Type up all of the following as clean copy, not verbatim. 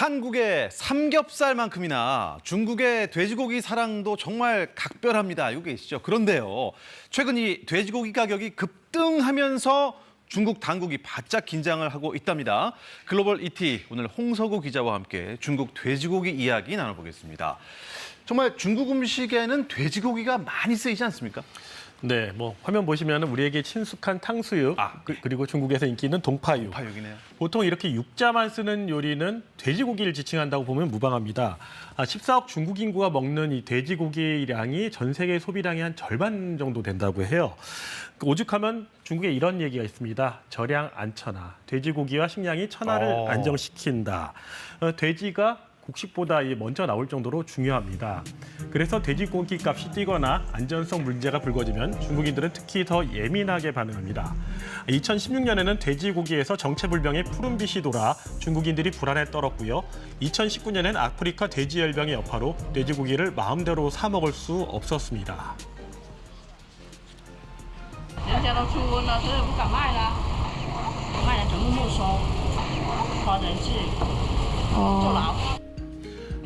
한국의 삼겹살만큼이나 중국의 돼지고기 사랑도 정말 각별합니다. 알고 계시죠? 그런데요, 최근 이 돼지고기 가격이 급등하면서 중국 당국이 바짝 긴장을 하고 있답니다. 글로벌 ET 오늘 홍서구 기자와 함께 중국 돼지고기 이야기 나눠보겠습니다. 정말 중국 음식에는 돼지고기가 많이 쓰이지 않습니까? 네, 화면 보시면 우리에게 친숙한 탕수육, 그리고 중국에서 인기 있는 동파육. 동파육이네요. 보통 이렇게 육자만 쓰는 요리는 돼지고기를 지칭한다고 보면 무방합니다. 14억 중국 인구가 먹는 이 돼지고기량이 전 세계 소비량의 한 절반 정도 된다고 해요. 오죽하면 중국에 이런 얘기가 있습니다. 절양 안천하, 돼지고기와 식량이 천하를 안정시킨다. 돼지가 곡식보다 먼저 나올 정도로 중요합니다. 그래서 돼지고기 값이 뛰거나 안전성 문제가 불거지면 중국인들은 특히 더 예민하게 반응합니다. 2016년에는 돼지고기에서 정체불명의 푸른빛이 돌아 중국인들이 불안에 떨었고요. 2019년엔 아프리카 돼지열병의 여파로 돼지고기를 마음대로 사 먹을 수 없었습니다. 人家都出温了，所以不敢卖了，卖了全部没收，花人质，坐牢。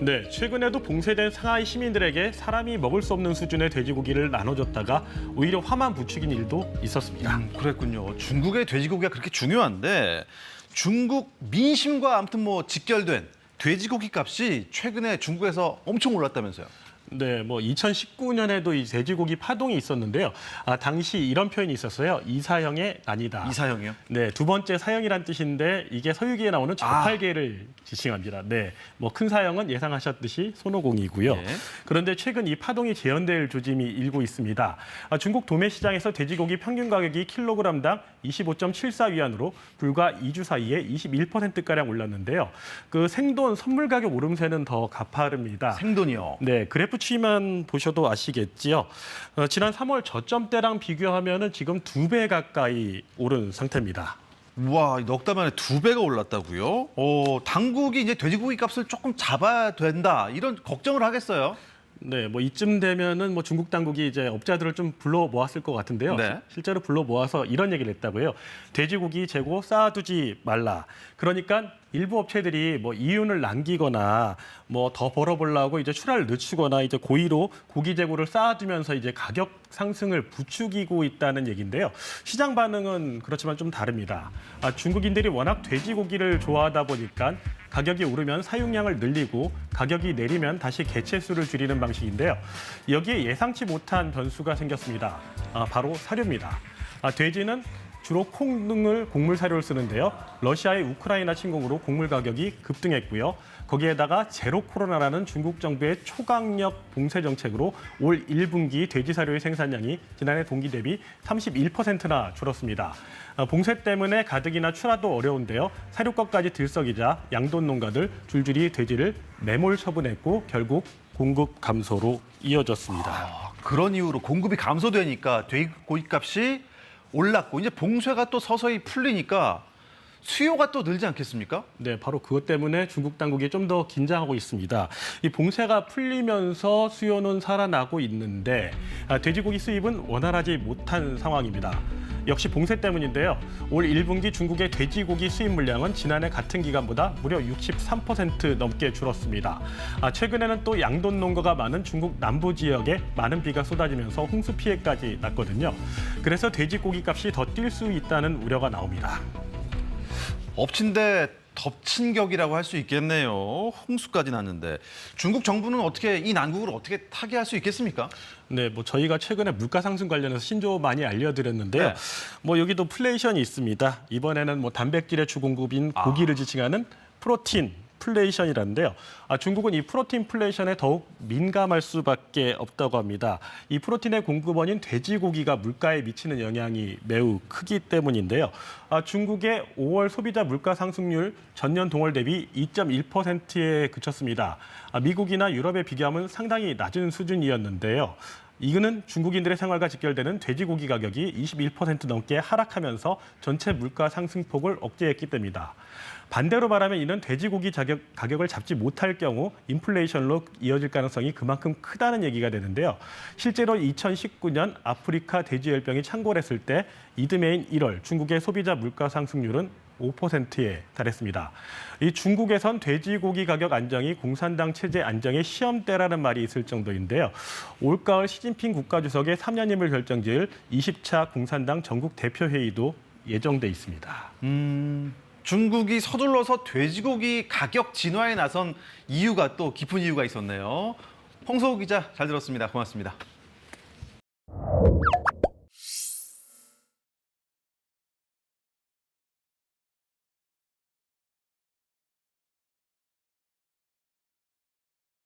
네, 최근에도 봉쇄된 상하이 시민들에게 사람이 먹을 수 없는 수준의 돼지고기를 나눠줬다가 오히려 화만 부추긴 일도 있었습니다. 그랬군요. 중국의 돼지고기가 그렇게 중요한데 중국 민심과 아무튼 직결된 돼지고기 값이 최근에 중국에서 엄청 올랐다면서요. 네, 2019년에도 이 돼지고기 파동이 있었는데요. 당시 이런 표현이 있었어요. 이사형의 난이다. 이사형이요? 네, 두 번째 사형이란 뜻인데 이게 서유기에 나오는 저팔계를 지칭합니다. 네, 큰 사형은 예상하셨듯이 손오공이고요. 네. 그런데 최근 이 파동이 재현될 조짐이 일고 있습니다. 중국 도매 시장에서 돼지고기 평균 가격이 킬로그램당 25.74위안으로 불과 2주 사이에 21%가량 올랐는데요. 그 생돈 선물 가격 오름세는 더 가파릅니다. 생돈이요? 네, 그래프 추이만 보셔도 아시겠지요. 지난 3월 저점대랑 비교하면은 지금 2배 가까이 오른 상태입니다. 우와, 넉 달 만에 2배가 올랐다고요? 당국이 이제 돼지고기 값을 조금 잡아야 된다 이런 걱정을 하겠어요. 네, 이쯤 되면은 중국 당국이 이제 업자들을 좀 불러 모았을 것 같은데요. 네. 실제로 불러 모아서 이런 얘기를 했다고 해요. 돼지고기 재고 쌓아두지 말라. 그러니까 일부 업체들이 이윤을 남기거나 더 벌어보려고 이제 출하를 늦추거나 이제 고의로 고기 재고를 쌓아두면서 이제 가격 상승을 부추기고 있다는 얘기인데요. 시장 반응은 그렇지만 좀 다릅니다. 중국인들이 워낙 돼지고기를 좋아하다 보니까 가격이 오르면 사육량을 늘리고 가격이 내리면 다시 개체수를 줄이는 방식인데요. 여기에 예상치 못한 변수가 생겼습니다. 바로 사료입니다. 돼지는 주로 콩 등을 곡물 사료를 쓰는데요. 러시아의 우크라이나 침공으로 곡물 가격이 급등했고요. 거기에다가 제로 코로나라는 중국 정부의 초강력 봉쇄 정책으로 올 1분기 돼지 사료의 생산량이 지난해 동기 대비 31%나 줄었습니다. 봉쇄 때문에 가득이나 출하도 어려운데요. 사료값까지 들썩이자 양돈 농가들 줄줄이 돼지를 매몰 처분했고 결국 공급 감소로 이어졌습니다. 그런 이유로 공급이 감소되니까 돼지고기 값이 올랐고 이제 봉쇄가 또 서서히 풀리니까 수요가 또 늘지 않겠습니까? 네, 바로 그것 때문에 중국 당국이 좀 더 긴장하고 있습니다. 이 봉쇄가 풀리면서 수요는 살아나고 있는데 돼지고기 수입은 원활하지 못한 상황입니다. 역시 봉쇄 때문인데요. 올 1분기 중국의 돼지고기 수입 물량은 지난해 같은 기간보다 무려 63% 넘게 줄었습니다. 최근에는 또 양돈 농가가 많은 중국 남부 지역에 많은 비가 쏟아지면서 홍수 피해까지 났거든요. 그래서 돼지고기 값이 더 뛸 수 있다는 우려가 나옵니다. 엎친 데 덮친 격이라고 할 수 있겠네요. 홍수까지 났는데 중국 정부는 어떻게 이 난국을 어떻게 타개할 수 있겠습니까? 네, 저희가 최근에 물가 상승 관련해서 신조 많이 알려드렸는데요. 네. 여기도 플레이션이 있습니다. 이번에는 단백질의 주공급인 고기를 지칭하는 프로틴 플레이션이라는데요. 중국은 이 프로틴 플레이션에 더욱 민감할 수밖에 없다고 합니다. 이 프로틴의 공급원인 돼지고기가 물가에 미치는 영향이 매우 크기 때문인데요. 중국의 5월 소비자 물가 상승률 전년 동월 대비 2.1%에 그쳤습니다. 미국이나 유럽에 비교하면 상당히 낮은 수준이었는데요. 이거는 중국인들의 생활과 직결되는 돼지고기 가격이 21% 넘게 하락하면서 전체 물가 상승폭을 억제했기 때문이다. 반대로 말하면 이는 돼지고기 가격을 잡지 못할 경우 인플레이션으로 이어질 가능성이 그만큼 크다는 얘기가 되는데요. 실제로 2019년 아프리카 돼지열병이 창궐했을 때 이듬해인 1월 중국의 소비자 물가 상승률은 5%에 달했습니다. 이 중국에선 돼지고기 가격 안정이 공산당 체제 안정의 시험대라는 말이 있을 정도인데요. 올가을 시진핑 국가주석의 3년임을 결정지을 20차 공산당 전국 대표회의도 예정돼 있습니다. 중국이 서둘러서 돼지고기 가격 진화에 나선 이유가 또 깊은 이유가 있었네요. 홍석우 기자 잘 들었습니다. 고맙습니다.